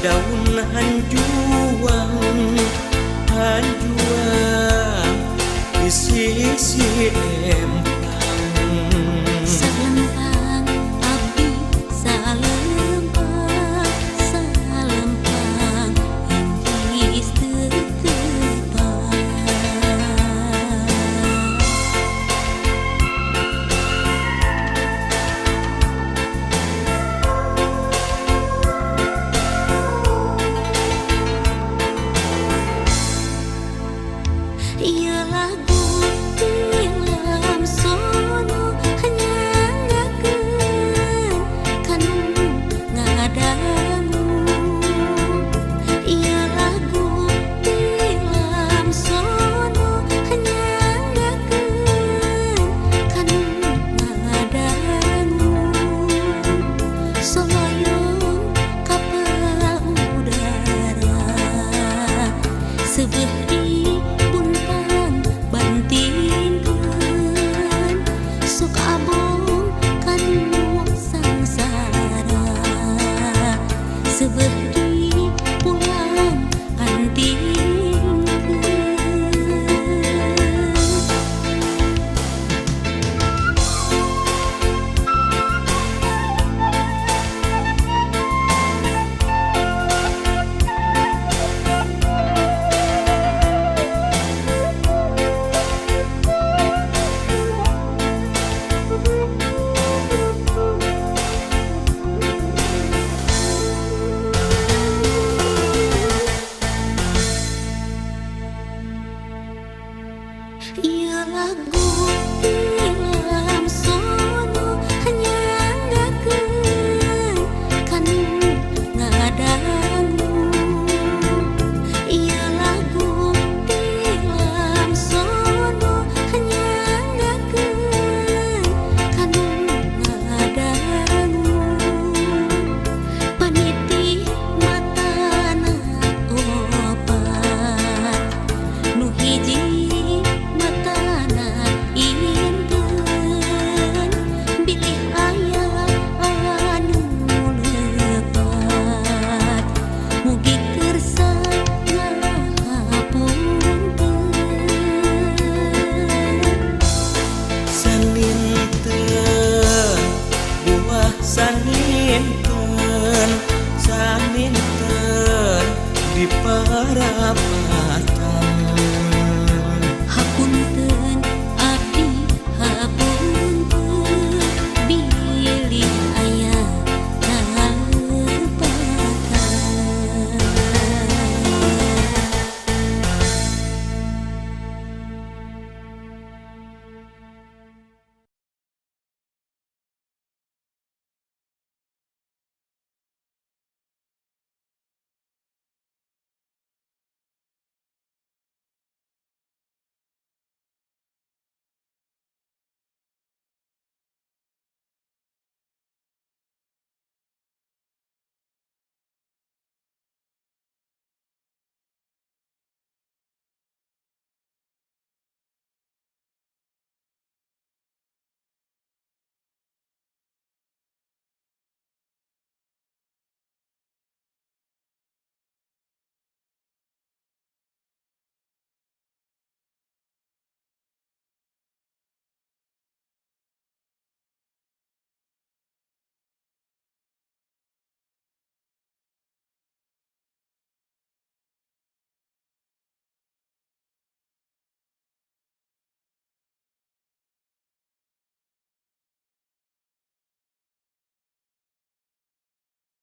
daun hanjuang di sisi empang. Salempang abdi salempang salempang hentis tetepang. Ieu lagu tilam sono nyanggakeun kanu ngadangu. Ieu lagu tilam sono nyanggakeun kanu ngadangu. Soloyong ka pangudara seubeuh bantingkeun sok abong kanu sangsara seubeuh di pulang antingkeun. Ieu lagu tilam sono nyanggakeun kanu ngadangu. Ieu lagu tilam sono nyanggakeun kanu ngadangu. Paniti matana opat nu hiji saninten di parapan.